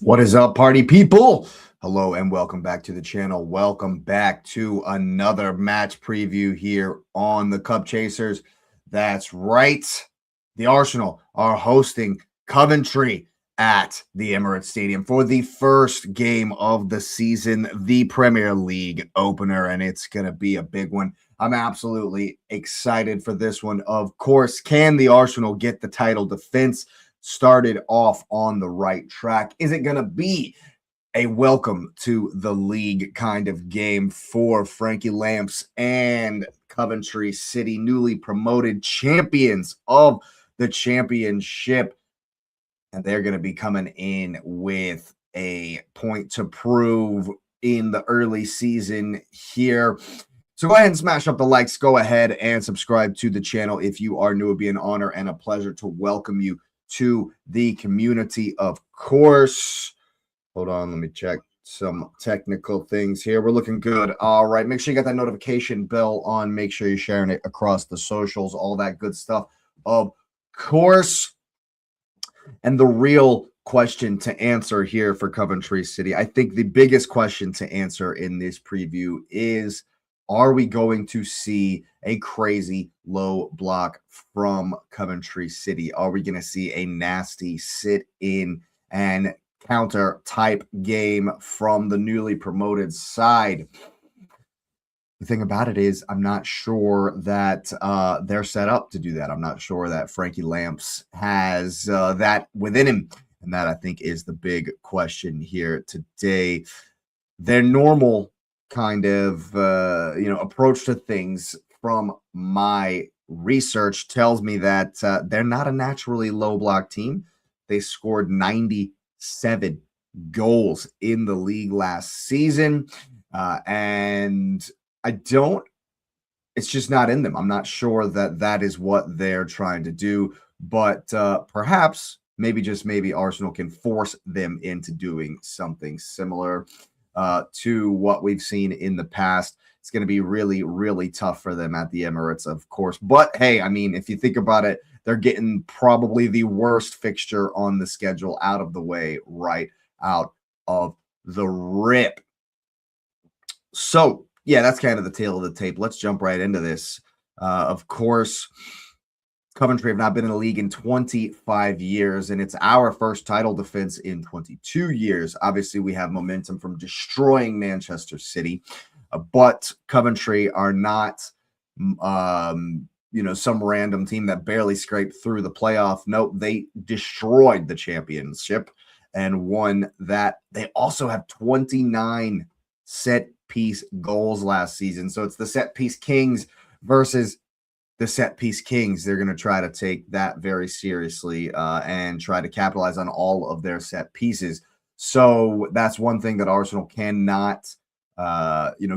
What is up, party people? Hello and welcome back to the channel. Welcome back to another match preview here on the Cup Chasers. That's right. The Arsenal are hosting Coventry at the Emirates Stadium for the first game of the season, the Premier League opener, and it's going to be a big one. I'm absolutely excited for this one. Of course, can the Arsenal get the title defense started off on the right track? Is it going to be a welcome to the league kind of game for Frank Lampard and Coventry City, newly promoted champions of the championship? And they're going to be coming in with a point to prove in the early season here. So go ahead and smash up the likes. Go ahead and subscribe to the channel if you are new. It would be an honor and a pleasure to welcome you to the community, of course. Hold on, let me check some technical things here. We're looking good. All right, make sure you got that notification bell on. Make sure you're sharing it across the socials, all that good stuff, of course. And the real question to answer here for Coventry City, I think the biggest question to answer in this preview is, are we going to see a crazy low block from Coventry City? Are we going to see a nasty sit-in and counter type game from the newly promoted side? The thing about it is, I'm not sure that they're set up to do that. I'm not sure that Frankie Lampard has that within him. And that, I think, is the big question here today. Their normal kind of approach to things from my research tells me that they're not a naturally low block team. They scored 97 goals in the league last season, and it's just not in them. I'm not sure that that is what they're trying to do, but perhaps, maybe Arsenal can force them into doing something similar to what we've seen in the past. It's going to be really, really tough for them at the Emirates, of course. But hey, I mean, if you think about it, they're getting probably the worst fixture on the schedule out of the way right out of the rip. So, yeah, that's kind of the tail of the tape. Let's jump right into this. Of course, Coventry have not been in the league in 25 years, and it's our first title defense in 22 years. Obviously, we have momentum from destroying Manchester City, but Coventry are not, some random team that barely scraped through the playoff. Nope, they destroyed the championship and won that. They also have 29 set-piece goals last season, so it's the set-piece kings versus the set-piece kings. They're going to try to take that very seriously and try to capitalize on all of their set pieces. So that's one thing that Arsenal cannot,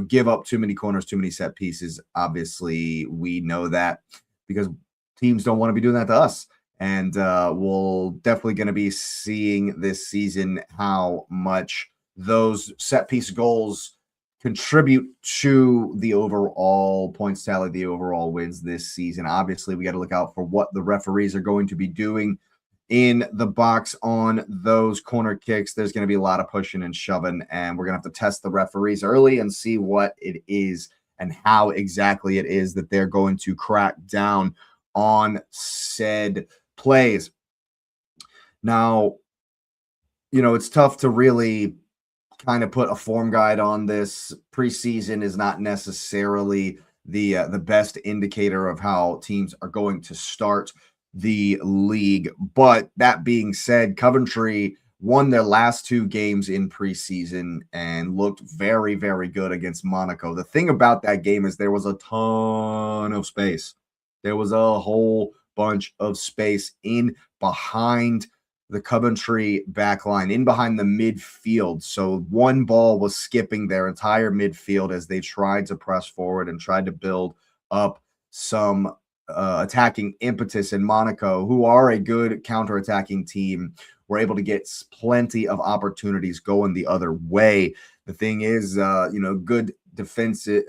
give up too many corners, too many set pieces. Obviously, we know that because teams don't want to be doing that to us. And we'll definitely going to be seeing this season how much those set-piece goals contribute to the overall points tally, the overall wins this season. Obviously, we got to look out for what the referees are going to be doing in the box on those corner kicks. There's going to be a lot of pushing and shoving, and we're going to have to test the referees early and see what it is and how exactly it is that they're going to crack down on said plays. Now, it's tough to really kind of put a form guide on this. Preseason is not necessarily the best indicator of how teams are going to start the league. But that being said, Coventry won their last two games in preseason and looked very, very good against Monaco. The thing about that game is there was a ton of space. There was a whole bunch of space in behind the Coventry back line, in behind the midfield. So one ball was skipping their entire midfield as they tried to press forward and tried to build up some attacking impetus. In Monaco, who are a good counterattacking team, were able to get plenty of opportunities going the other way. The thing is, good defensive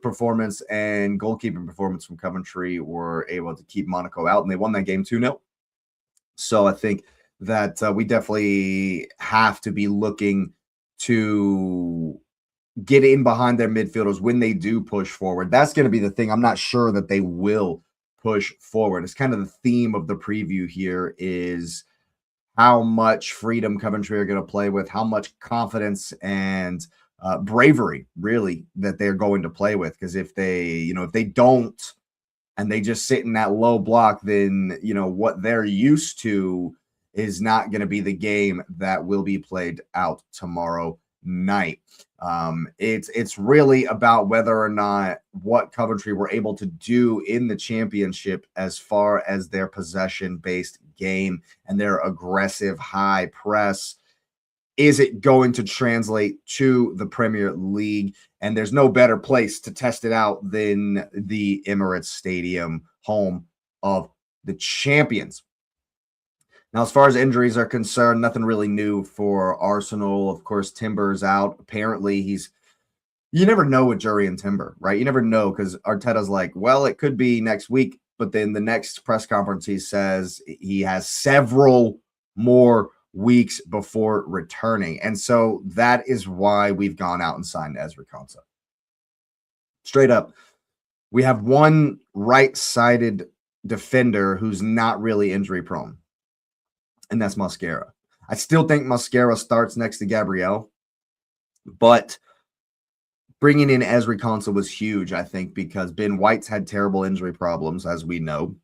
performance and goalkeeping performance from Coventry were able to keep Monaco out, and they won that game 2-0. So I think that we definitely have to be looking to get in behind their midfielders when they do push forward. That's going to be the thing. I'm not sure that they will push forward. It's kind of the theme of the preview here is how much freedom Coventry are going to play with, how much confidence and bravery really that they're going to play with. Because if they don't and they just sit in that low block, then what they're used to is not going to be the game that will be played out tomorrow night. It's really about whether or not what Coventry were able to do in the championship as far as their possession-based game and their aggressive high press. Is it going to translate to the Premier League? And there's no better place to test it out than the Emirates Stadium, home of the champions. Now, as far as injuries are concerned, nothing really new for Arsenal. Of course, Timber's out. Apparently, you never know with Jurriën Timber, right? You never know because Arteta's like, well, it could be next week. But then the next press conference, he says he has several more weeks before returning. And so that is why we've gone out and signed Ezri Konsa. Straight up, we have one right-sided defender who's not really injury-prone, and that's Mosquera. I still think Mosquera starts next to Gabriel, but bringing in Ezri Konsa was huge, I think, because Ben White's had terrible injury problems, as we know.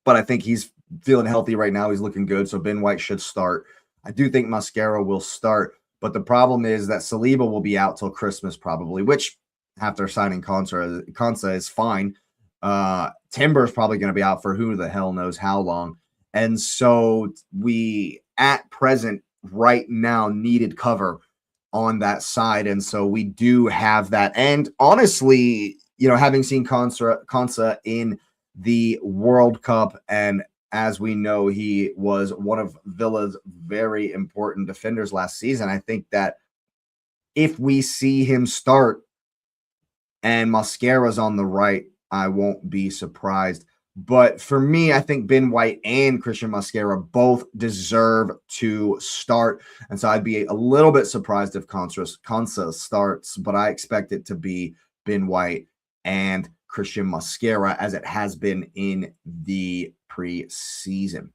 But I think he's feeling healthy right now. He's looking good, so Ben White should start. I do think Mosquera will start, but the problem is that Saliba will be out till Christmas probably, which after signing Konsa is fine. Timber's probably going to be out for who the hell knows how long. And so we, at present, right now, needed cover on that side. And so we do have that. And honestly, having seen Konsa in the World Cup, and as we know, he was one of Villa's very important defenders last season. I think that if we see him start and Mosquera's on the right, I won't be surprised. But for me, I think Ben White and Christian Mosquera both deserve to start. And so I'd be a little bit surprised if Konsa starts, but I expect it to be Ben White and Christian Mosquera as it has been in the preseason.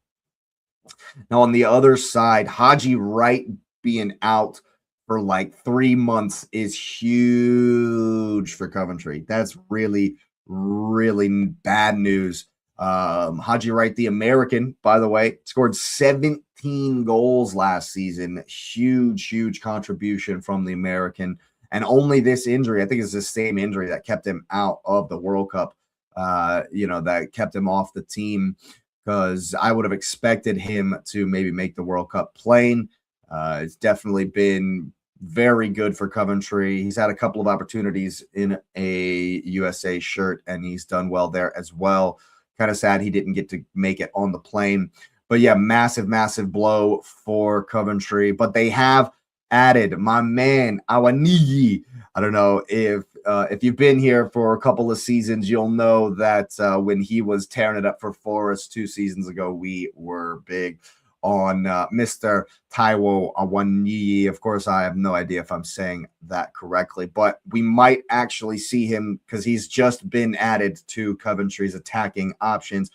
Now, on the other side, Haji Wright being out for like 3 months is huge for Coventry. That's really, really bad news. Haji Wright, the American, by the way, scored 17 goals last season. Huge contribution from the American. And only this injury, I think it's the same injury that kept him out of the World Cup, that kept him off the team, because I would have expected him to maybe make the World Cup playing. It's definitely been very good for Coventry. He's had a couple of opportunities in a USA shirt, and he's done well there as well. Kind of sad he didn't get to make it on the plane. But yeah, massive blow for Coventry. But they have added my man, Awanigi. I don't know if you've been here for a couple of seasons, you'll know that when he was tearing it up for Forest 2 seasons ago, we were big on Mr. Taiwo Awanigi. Of course, I have no idea if I'm saying that correctly, but we might actually see him because he's just been added to Coventry's attacking options.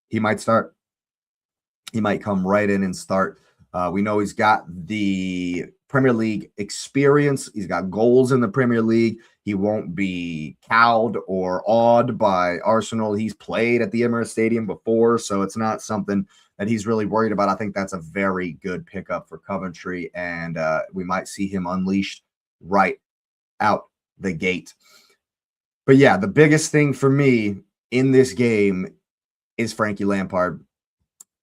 He might start. He might come right in and start. We know he's got the Premier League experience. He's got goals in the Premier League. He won't be cowed or awed by Arsenal. He's played at the Emirates Stadium before, so it's not something that he's really worried about. I think that's a very good pickup for Coventry, and we might see him unleashed right out the gate. But yeah, the biggest thing for me in this game is Frankie Lampard,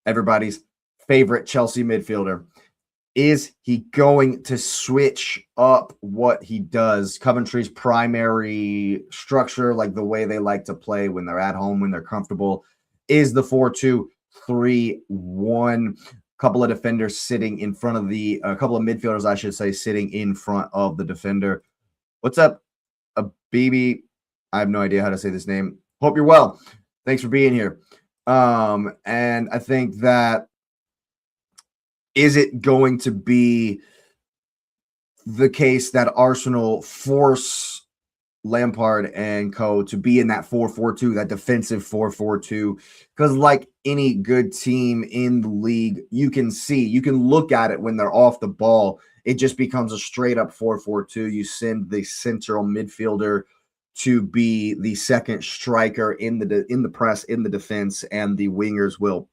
everybody's favorite Chelsea midfielder. Is he going to switch up what he does? Coventry's primary structure, like the way they like to play when they're at home, when they're comfortable, is the 4-2-3-1. Couple of defenders sitting in front of a couple of midfielders, I should say, sitting in front of the defender. What's up, Abibi? I have no idea how to say this name. Hope you're well. Thanks for being here. And I think that Is it going to be the case that Arsenal force Lampard and co to be in that 4-4-2, that defensive 4-4-2? Because like any good team in the league, you can look at it when they're off the ball. It just becomes a straight up 4-4-2. You send the central midfielder to be the second striker in the press, in the defense, and the wingers will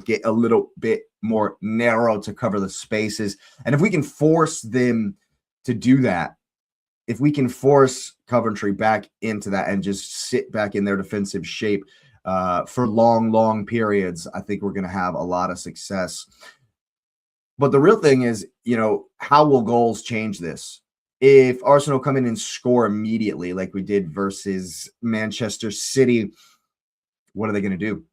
get a little bit more narrow to cover the spaces. And if we can force them to do that, if we can force Coventry back into that and just sit back in their defensive shape for long periods, I think we're going to have a lot of success. But the real thing is, how will goals change this? If Arsenal come in and score immediately like we did versus Manchester City, what are they going to do?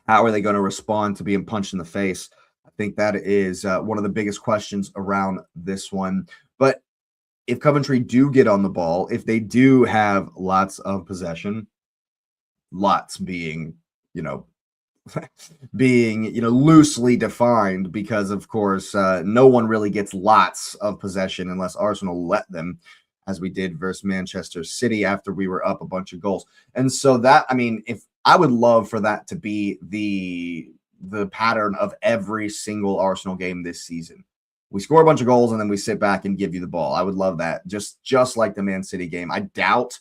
How are they going to respond to being punched in the face? I think that is one of the biggest questions around this one. But if Coventry do get on the ball, if they do have lots of possession, lots being, loosely defined, because of course no one really gets lots of possession unless Arsenal let them, as we did versus Manchester City after we were up a bunch of goals. And so that, if I would love for that to be the pattern of every single Arsenal game this season. We score a bunch of goals and then we sit back and give you the ball. I would love that. Just like the Man City game. I doubt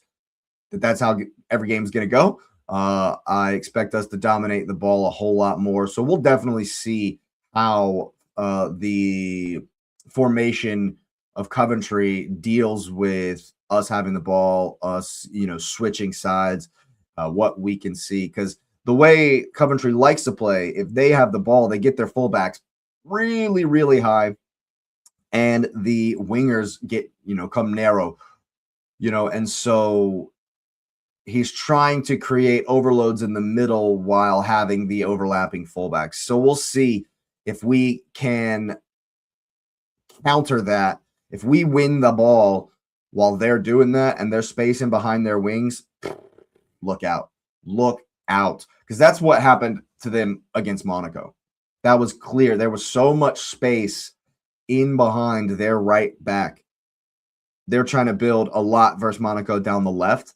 that that's how every game is going to go. I expect us to dominate the ball a whole lot more. So we'll definitely see how the formation of Coventry deals with us having the ball, us, switching sides, what we can see. Because the way Coventry likes to play, if they have the ball, they get their fullbacks really, really high, and the wingers get, come narrow, and so he's trying to create overloads in the middle while having the overlapping fullbacks. So we'll see if we can counter that. If we win the ball while they're doing that and they're spacing behind their wings, look out. Because that's what happened to them against Monaco. That was clear. There was so much space in behind their right back. They're trying to build a lot versus Monaco down the left.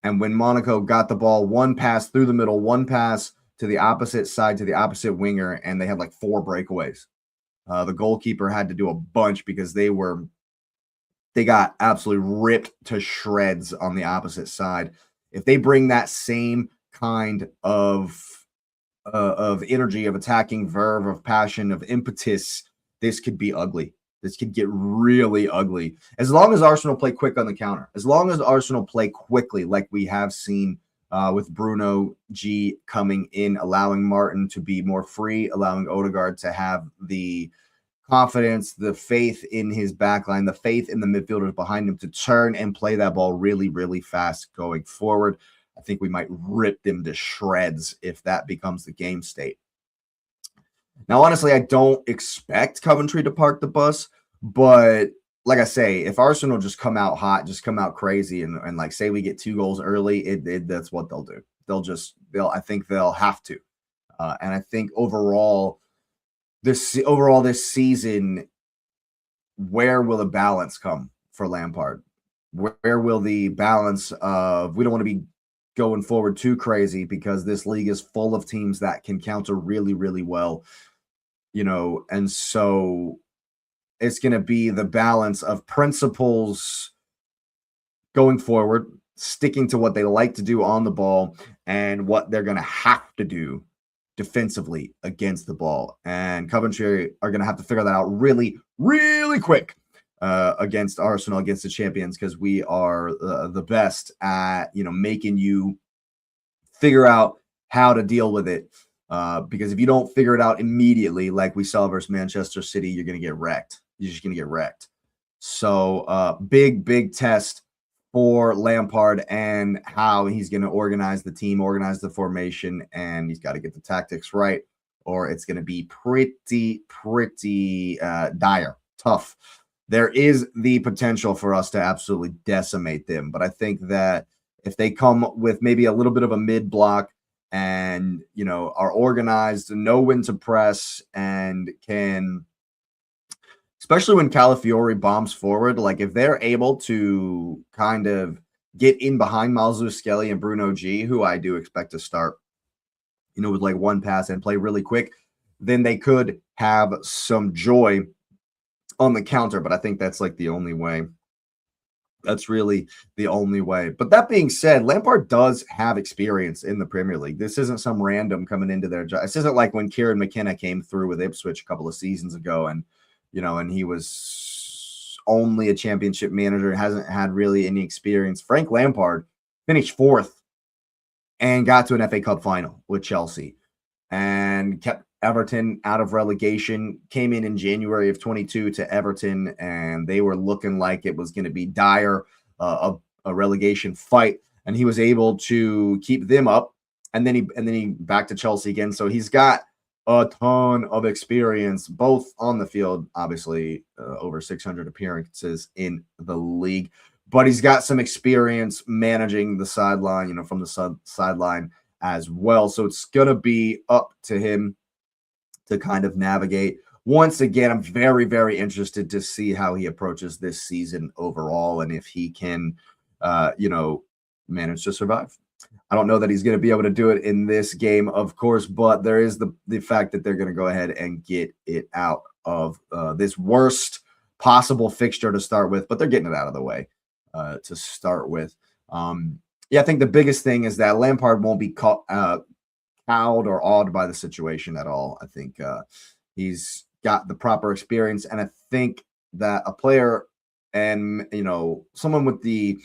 And when Monaco got the ball, one pass through the middle, one pass to the opposite side, to the opposite winger, and they had like 4 breakaways. The goalkeeper had to do a bunch because they got absolutely ripped to shreds on the opposite side. If they bring that same kind of energy, of attacking verve, of passion, of impetus, this could be ugly. This could get really ugly. As long as Arsenal play quick on the counter, as long as Arsenal play quickly like we have seen with Bruno G coming in, allowing Martin to be more free, allowing Odegaard to have the confidence, the faith in his backline, the faith in the midfielders behind him to turn and play that ball really, really fast going forward. I think we might rip them to shreds if that becomes the game state. Now, honestly, I don't expect Coventry to park the bus, but like I say, if Arsenal just come out hot, just come out crazy, and like say we get 2 goals early, that's what they'll do. I think they'll have to. And I think overall this season, where will the balance come for Lampard? Where will the balance of, we don't want to be going forward too crazy because this league is full of teams that can counter really, really well, and so it's going to be the balance of principles going forward, sticking to what they like to do on the ball, and what they're going to have to do defensively against the ball. And Coventry are going to have to figure that out really, really quick against Arsenal, against the champions, because we are the best at, making you figure out how to deal with it. Because if you don't figure it out immediately, like we saw versus Manchester City, you're going to get wrecked. You're just going to get wrecked. So big test for Lampard and how he's going to organize the team, organize the formation, and he's got to get the tactics right, or it's going to be pretty dire, tough. There is the potential for us to absolutely decimate them, but I think that if they come with maybe a little bit of a mid block, and, are organized, know when to press, and can, especially when Calafiori bombs forward, like if they're able to kind of get in behind Miles Skelly and Bruno G, who I do expect to start, with like one pass and play really quick, then they could have some joy on the counter. But I think that's like the only way. That's really the only way. But that being said, Lampard does have experience in the Premier League. This isn't some random coming into their job. This isn't like when Kieran McKenna came through with Ipswich a couple of seasons ago, and and he was only a championship manager, hasn't had really any experience. Frank Lampard finished 4th and got to an FA Cup final with Chelsea and kept Everton out of relegation, came in January of 22 to Everton, and they were looking like it was going to be dire, a relegation fight, and he was able to keep them up, and then he back to Chelsea again. So he's got a ton of experience, both on the field, obviously over 600 appearances in the league, but he's got some experience managing the sideline, from the sideline as well. So it's going to be up to him to kind of navigate. Once again, I'm very, very interested to see how he approaches this season overall and if he can, manage to survive. I don't know that he's going to be able to do it in this game, of course, but there is the fact that they're going to go ahead and get it out of this worst possible fixture to start with, but they're getting it out of the way to start with. I think the biggest thing is that Lampard won't be caught cowed or awed by the situation at all. I think he's got the proper experience, and I think that a player and someone with the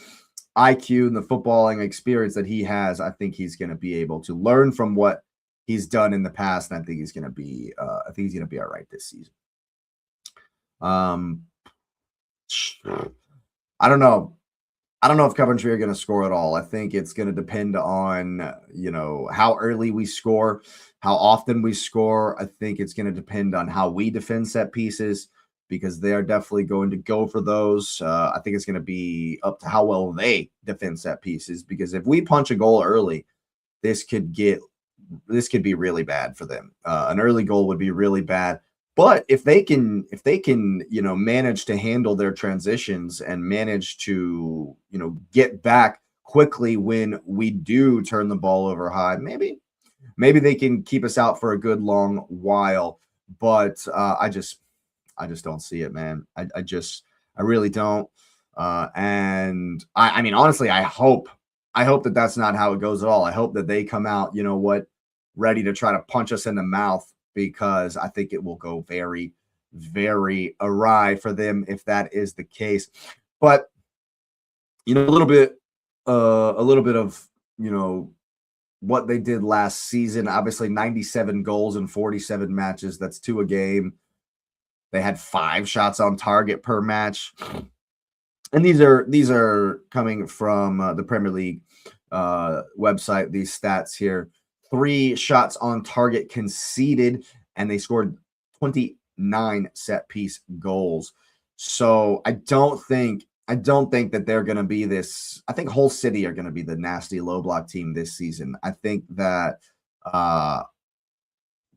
IQ and the footballing experience that he has, I think he's going to be able to learn from what he's done in the past, and I think he's going to be all right this season. I don't know. I don't know if Coventry are going to score at all. I think it's going to depend on, how early we score, how often we score. I think it's going to depend on how we defend set pieces, because they are definitely going to go for those. I think it's going to be up to how well they defend set pieces, because if we punch a goal early, this could be really bad for them. An early goal would be really bad. But if they can, manage to handle their transitions and manage to, get back quickly when we do turn the ball over high, maybe they can keep us out for a good long while. But I just don't see it, man. I really don't. And I mean, honestly, I hope that that's not how it goes at all. I hope that they come out, ready to try to punch us in the mouth, because I think it will go very, very awry for them if that is the case. But a little bit of what they did last season. Obviously, 97 goals in 47 matches. That's 2 a game. They had 5 shots on target per match, and these are coming from the Premier League website. These stats here. 3 shots on target conceded, and they scored 29 set piece goals. So I don't think that they're going to be this. I think Hull City are going to be the nasty low block team this season. I think that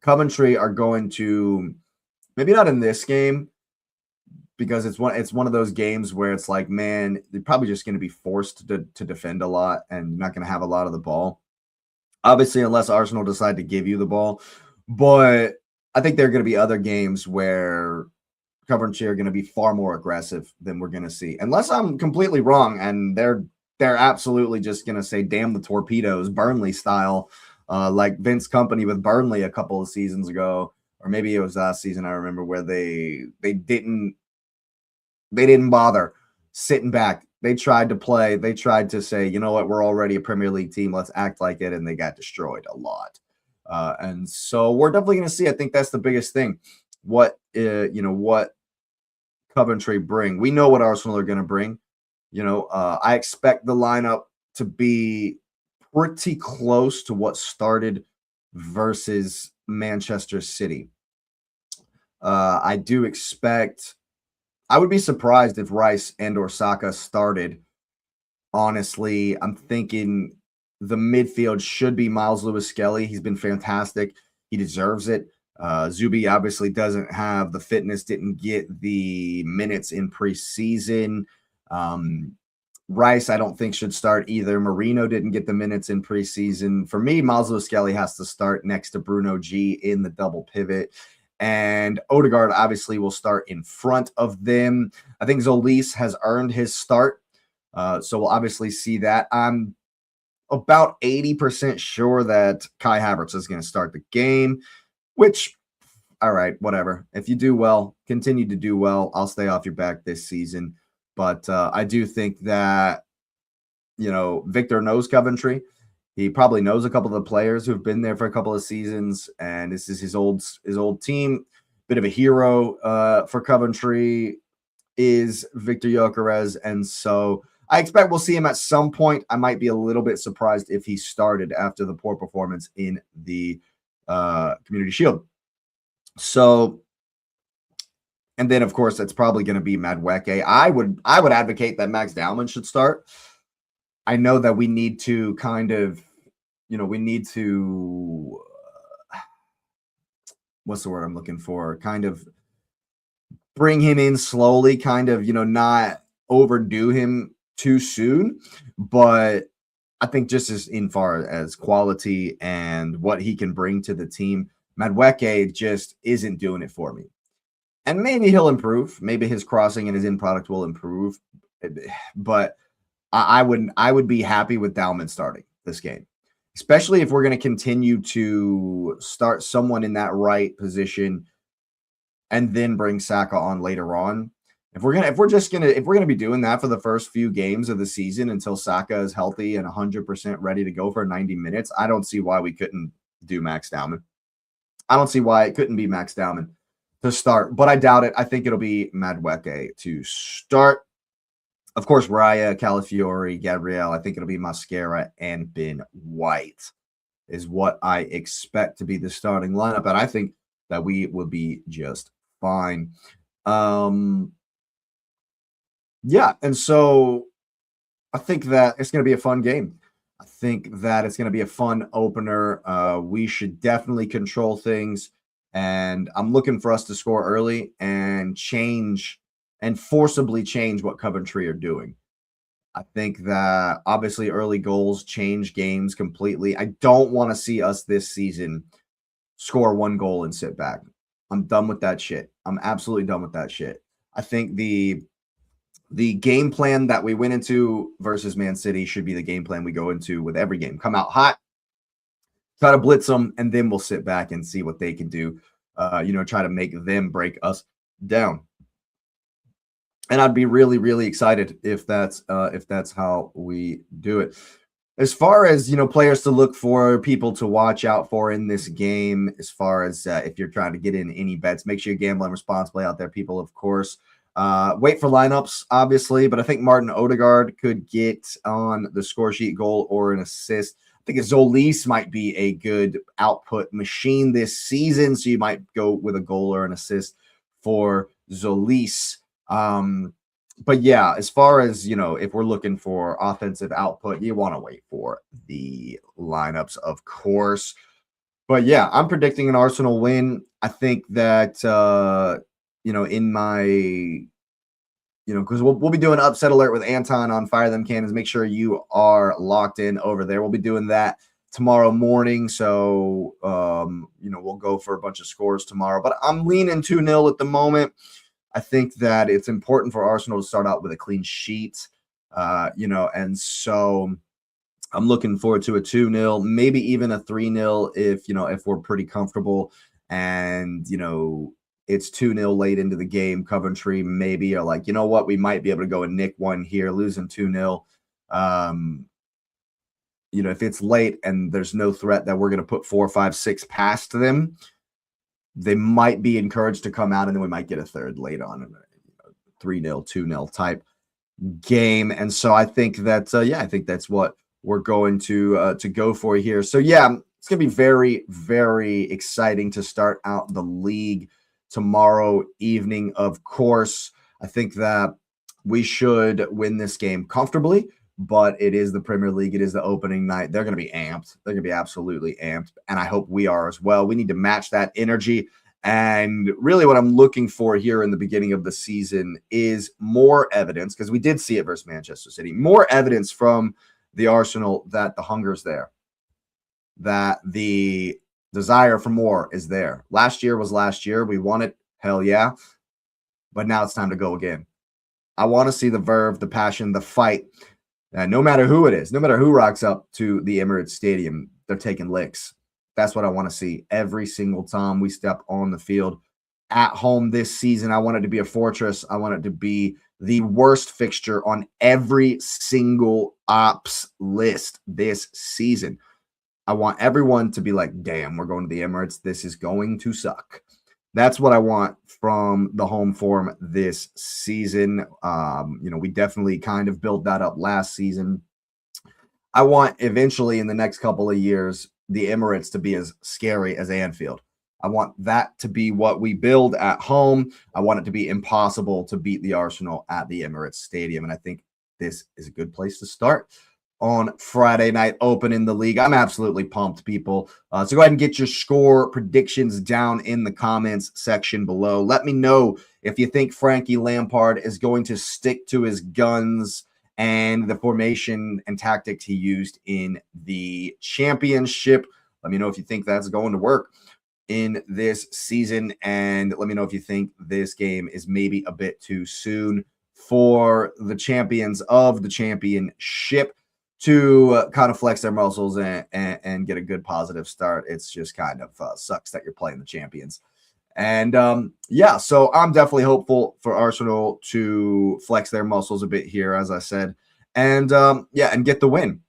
Coventry are going to, maybe not in this game, because it's one of those games where it's like, man, they're probably just going to be forced to defend a lot and not going to have a lot of the ball. Obviously, unless Arsenal decide to give you the ball. But I think there are going to be other games where Coventry are going to be far more aggressive than we're going to see. Unless I'm completely wrong, and they're absolutely just going to say, damn the torpedoes, Burnley style, like Vince Company with Burnley a couple of seasons ago. Or maybe it was last season, I remember, where they didn't bother sitting back. They tried to play. They tried to say, you know what, we're already a Premier League team. Let's act like it. And they got destroyed a lot. And so we're definitely going to see. I think that's the biggest thing. What Coventry bring. We know what Arsenal are going to bring. I expect the lineup to be pretty close to what started versus Manchester City. I do expect. I would be surprised if Rice and or Saka started. Honestly, I'm thinking the midfield should be Miles Lewis-Skelly. He's been fantastic. He deserves it. Zubi obviously doesn't have the fitness, didn't get the minutes in preseason. Rice, I don't think should start either. Marino didn't get the minutes in preseason. For me, Miles Lewis-Skelly has to start next to Bruno G in the double pivot. And Odegaard obviously will start in front of them. I think Zolis has earned his start. So we'll obviously see that. I'm about 80% sure that Kai Havertz is going to start the game, which, all right, whatever. If you do well, continue to do well. I'll stay off your back this season. But I do think that, Victor knows Coventry. He probably knows a couple of the players who've been there for a couple of seasons, and this is his old team. Bit of a hero for Coventry is Victor Gyökeres, and so I expect we'll see him at some point. I might be a little bit surprised if he started after the poor performance in the Community Shield. So, and then of course it's probably going to be Madueke. I would advocate that Max Dowman should start. I know that we need to kind of, we need to, what's the word I'm looking for? Kind of bring him in slowly, kind of, not overdo him too soon. But I think just as in far as quality and what he can bring to the team, Madueke just isn't doing it for me. And maybe he'll improve. Maybe his crossing and his end product will improve. But I would be happy with Dowman starting this game, especially if we're going to continue to start someone in that right position and then bring Saka on later on. If we're gonna be doing that for the first few games of the season until Saka is healthy and 100% ready to go for 90 minutes, I don't see why we couldn't do Max Dowman. I don't see why it couldn't be Max Dowman to start, but I doubt it. I think it'll be Madueke to start. Of course, Raya, Calafiori, Gabriel. I think it'll be Mascara and Ben White is what I expect to be the starting lineup, and I think that we will be just fine. Yeah, and so I think that it's going to be a fun game. I think that it's going to be a fun opener. We should definitely control things, and I'm looking for us to score early and forcibly change what Coventry are doing. I think that obviously early goals change games completely. I don't want to see us this season score one goal and sit back. I'm done with that shit. I'm absolutely done with that shit. I think the game plan that we went into versus Man City should be the game plan we go into with every game. Come out hot, try to blitz them, and then we'll sit back and see what they can do. Try to make them break us down. And I'd be really, really excited if that's how we do it. As far as, players to look for, people to watch out for in this game, as far as if you're trying to get in any bets, make sure you're gambling responsibly out there, people, of course. Wait for lineups, obviously, but I think Martin Odegaard could get on the score sheet, goal or an assist. I think Zolis might be a good output machine this season, so you might go with a goal or an assist for Zolis. But yeah, as far as, if we're looking for offensive output, you want to wait for the lineups, of course. But yeah, I'm predicting an Arsenal win. I think that, in my, because we'll be doing upset alert with Anton on Fire Them Cannons. Make sure you are locked in over there. We'll be doing that tomorrow morning. So, we'll go for a bunch of scores tomorrow. But I'm leaning 2-0 at the moment. I think that it's important for Arsenal to start out with a clean sheet, and so I'm looking forward to a 2-0, maybe even a 3-0 if we're pretty comfortable and, it's 2-0 late into the game. Coventry maybe are like, what, we might be able to go and nick one here, losing 2-0. If it's late and there's no threat that we're going to put 4, 5, 6 past them, they might be encouraged to come out, and then we might get a third late on, 3-0, 2-0 type game. And so I think that, I think that's what we're going to go for here. So yeah, it's going to be very, very exciting to start out the league tomorrow evening. Of course, I think that we should win this game comfortably. but it is the Premier League. It is the opening night. They're going to be amped. They're going to be absolutely amped. And I hope we are as well. We need to match that energy. And really what I'm looking for here in the beginning of the season is more evidence, because we did see it versus Manchester City, more evidence from the Arsenal that the hunger's there, that the desire for more is there. Last year was last year. We won it. Hell yeah. But now it's time to go again. I want to see the verve, the passion, the fight. And no matter who it is, no matter who rocks up to the Emirates Stadium, they're taking licks. That's what I want to see every single time we step on the field. At home this season, I want it to be a fortress. I want it to be the worst fixture on every single ops list this season. I want everyone to be like, damn, we're going to the Emirates. This is going to suck. That's what I want from the home form this season. We definitely kind of built that up last season. I want eventually in the next couple of years, the Emirates to be as scary as Anfield. I want that to be what we build at home. I want it to be impossible to beat the Arsenal at the Emirates Stadium. And I think this is a good place to start on Friday night open in the league. I'm absolutely pumped, people. So go ahead and get your score predictions down in the comments section below. Let me know if you think Frankie Lampard is going to stick to his guns and the formation and tactics he used in the championship. Let me know if you think that's going to work in this season. And let me know if you think this game is maybe a bit too soon for the champions of the championship to kind of flex their muscles and get a good positive start. It's just kind of sucks that you're playing the champions. And so I'm definitely hopeful for Arsenal to flex their muscles a bit here, as I said, and get the win.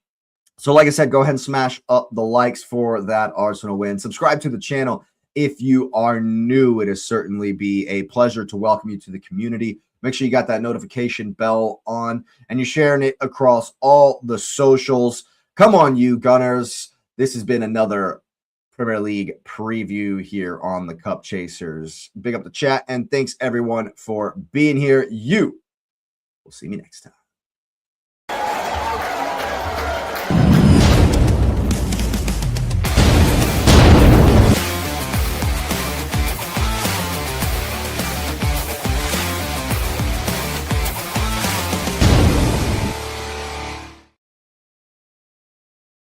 So like I said, go ahead and smash up the likes for that Arsenal win. Subscribe to the channel if you are new. It is certainly be a pleasure to welcome you to the community. Make sure you got that notification bell on and you're sharing it across all the socials. Come on, you Gunners. This has been another Premier League preview here on the Cup Chasers. Big up the chat and thanks everyone for being here. You will see me next time.